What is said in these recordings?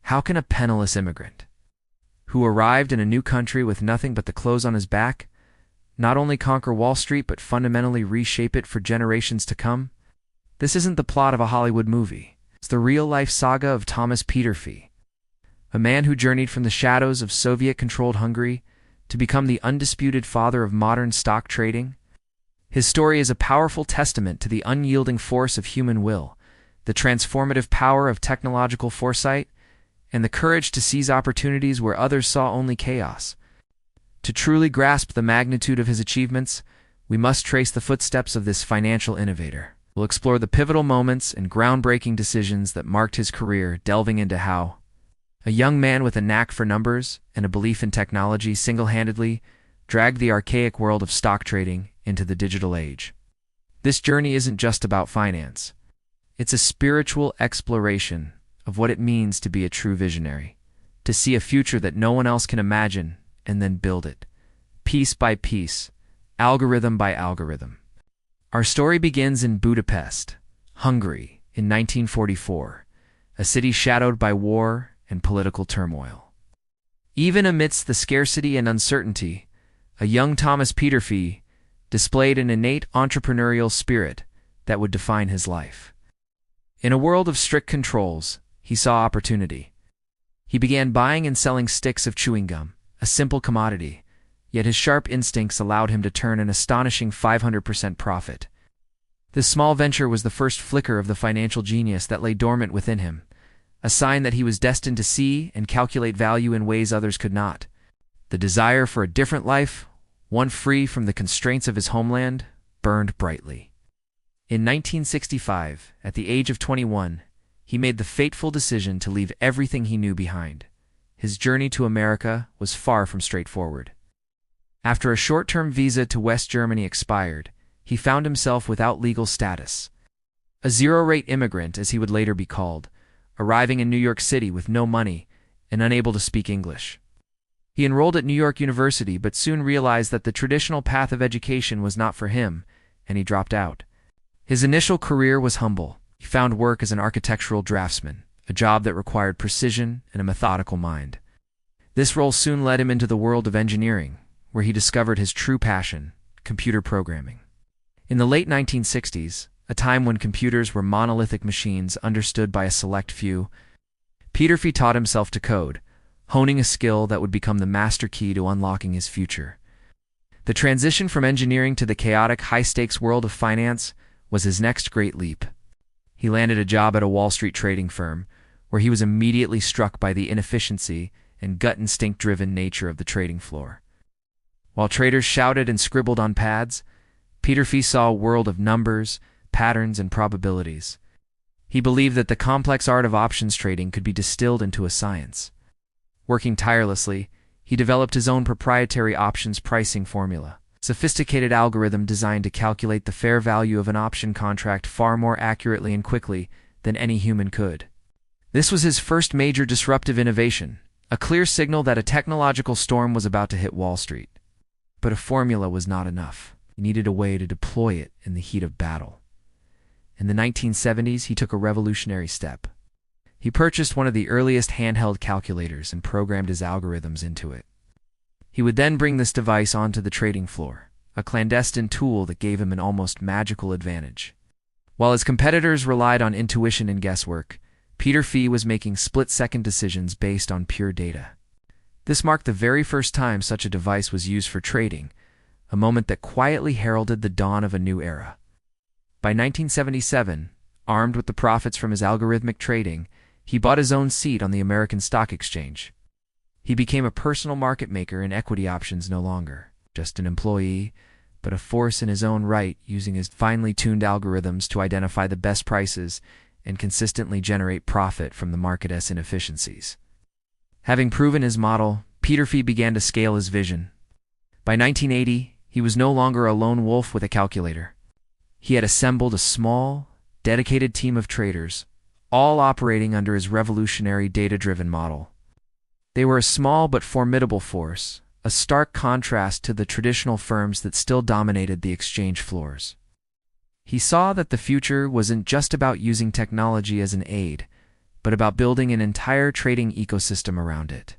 How can a penniless immigrant, who arrived in a new country with nothing but the clothes on his back, not only conquer Wall Street but fundamentally reshape it for generations to come? This isn't the plot of a Hollywood movie. It's the real-life saga of Thomas Peterffy, a man who journeyed from the shadows of Soviet-controlled Hungary to become the undisputed father of modern stock trading. His story is a powerful testament to the unyielding force of human will, the transformative power of technological foresight, and the courage to seize opportunities where others saw only chaos. To truly grasp the magnitude of his achievements, we must trace the footsteps of this financial innovator. We'll explore the pivotal moments and groundbreaking decisions that marked his career, delving into how a young man with a knack for numbers and a belief in technology single-handedly dragged the archaic world of stock trading into the digital age. This journey isn't just about finance. It's a spiritual exploration of what it means to be a true visionary, to see a future that no one else can imagine and then build it, piece by piece, algorithm by algorithm. Our story begins in Budapest, Hungary, in 1944, a city shadowed by war and political turmoil. Even amidst the scarcity and uncertainty, a young Thomas Peterffy displayed an innate entrepreneurial spirit that would define his life. In a world of strict controls, he saw opportunity. He began buying and selling sticks of chewing gum, a simple commodity, yet his sharp instincts allowed him to turn an astonishing 500% profit. This small venture was the first flicker of the financial genius that lay dormant within him, a sign that he was destined to see and calculate value in ways others could not. The desire for a different life, one free from the constraints of his homeland, burned brightly. In 1965, at the age of 21, he made the fateful decision to leave everything he knew behind. His journey to America was far from straightforward. After a short-term visa to West Germany expired, he found himself without legal status. A zero-rate immigrant, as he would later be called, arriving in New York City with no money and unable to speak English. He enrolled at New York University but soon realized that the traditional path of education was not for him, and he dropped out. His initial career was humble. He found work as an architectural draftsman, a job that required precision and a methodical mind. This role soon led him into the world of engineering, where he discovered his true passion, computer programming. In the late 1960s, a time when computers were monolithic machines understood by a select few, Peterffy taught himself to code, honing a skill that would become the master key to unlocking his future. The transition from engineering to the chaotic, high-stakes world of finance was his next great leap. He landed a job at a Wall Street trading firm, where he was immediately struck by the inefficiency and gut instinct-driven nature of the trading floor. While traders shouted and scribbled on pads, Peterffy saw a world of numbers, patterns, and probabilities. He believed that the complex art of options trading could be distilled into a science. Working tirelessly, he developed his own proprietary options pricing formula, a sophisticated algorithm designed to calculate the fair value of an option contract far more accurately and quickly than any human could. This was his first major disruptive innovation, a clear signal that a technological storm was about to hit Wall Street. But a formula was not enough. He needed a way to deploy it in the heat of battle. In the 1970s, he took a revolutionary step. He purchased one of the earliest handheld calculators and programmed his algorithms into it. He would then bring this device onto the trading floor, a clandestine tool that gave him an almost magical advantage. While his competitors relied on intuition and guesswork, Peterffy was making split-second decisions based on pure data. This marked the very first time such a device was used for trading, a moment that quietly heralded the dawn of a new era. By 1977, armed with the profits from his algorithmic trading, he bought his own seat on the American Stock Exchange. He became a personal market maker in equity options, no longer just an employee, but a force in his own right, using his finely tuned algorithms to identify the best prices and consistently generate profit from the market's inefficiencies. Having proven his model, Peterffy began to scale his vision. By 1980, he was no longer a lone wolf with a calculator. He had assembled a small, dedicated team of traders, all operating under his revolutionary data-driven model. They were a small but formidable force, a stark contrast to the traditional firms that still dominated the exchange floors. He saw that the future wasn't just about using technology as an aid, but about building an entire trading ecosystem around it.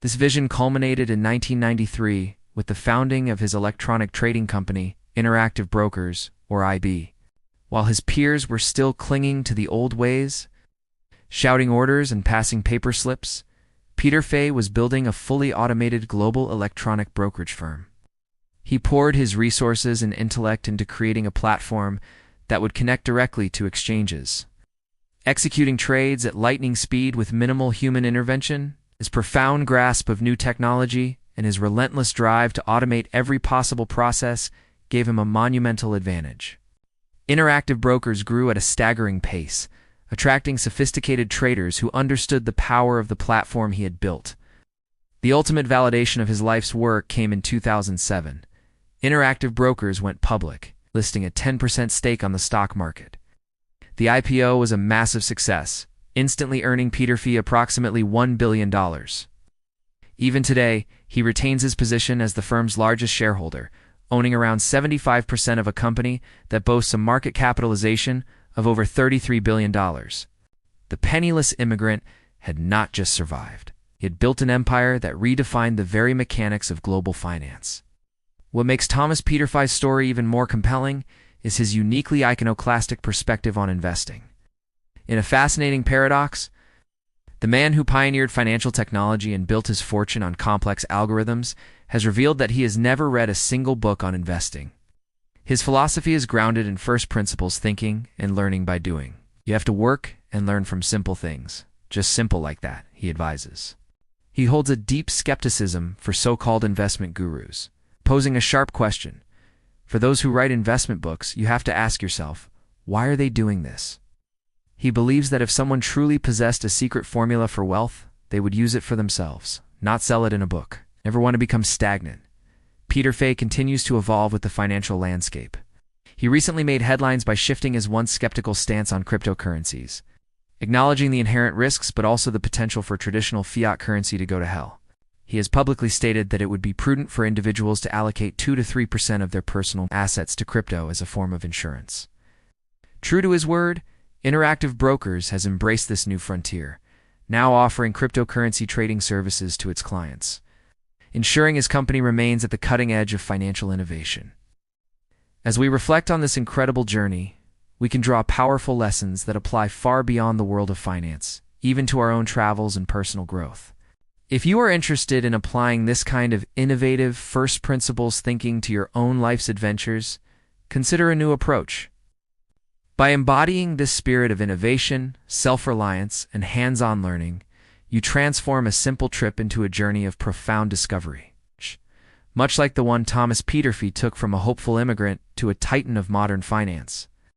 This vision culminated in 1993 with the founding of his electronic trading company, Interactive Brokers, or IB. While his peers were still clinging to the old ways, shouting orders and passing paper slips, Peter Fay was building a fully automated global electronic brokerage firm. He poured his resources and intellect into creating a platform that would connect directly to exchanges, executing trades at lightning speed with minimal human intervention. His profound grasp of new technology and his relentless drive to automate every possible process gave him a monumental advantage. Interactive Brokers grew at a staggering pace, attracting sophisticated traders who understood the power of the platform he had built. The ultimate validation of his life's work came in 2007. Interactive Brokers went public, listing a 10% stake on the stock market. The IPO was a massive success, instantly earning Peter Fay approximately $1 billion. Even today, he retains his position as the firm's largest shareholder, owning around 75% of a company that boasts a market capitalization of over $33 billion. The penniless immigrant had not just survived. He had built an empire that redefined the very mechanics of global finance. What makes Thomas Peter Fay's story even more compelling is his uniquely iconoclastic perspective on investing. In a fascinating paradox, the man who pioneered financial technology and built his fortune on complex algorithms has revealed that he has never read a single book on investing. His philosophy is grounded in first principles thinking and learning by doing. You have to work and learn from simple things. Just simple like that, he advises. He holds a deep skepticism for so-called investment gurus, posing a sharp question. For those who write investment books, you have to ask yourself, why are they doing this? He believes that if someone truly possessed a secret formula for wealth, they would use it for themselves, not sell it in a book. Never want to become stagnant. Peter Fay continues to evolve with the financial landscape. He recently made headlines by shifting his once skeptical stance on cryptocurrencies, acknowledging the inherent risks but also the potential for traditional fiat currency to go to hell. He has publicly stated that it would be prudent for individuals to allocate 2 to 3% of their personal assets to crypto as a form of insurance. True to his word, Interactive Brokers has embraced this new frontier, now offering cryptocurrency trading services to its clients, ensuring his company remains at the cutting edge of financial innovation. As we reflect on this incredible journey, we can draw powerful lessons that apply far beyond the world of finance, even to our own travels and personal growth. If you are interested in applying this kind of innovative first principles thinking to your own life's adventures, consider a new approach. By embodying this spirit of innovation, self-reliance, and hands-on learning, you transform a simple trip into a journey of profound discovery. Much like the one Thomas Peter Fay took from a hopeful immigrant to a titan of modern finance.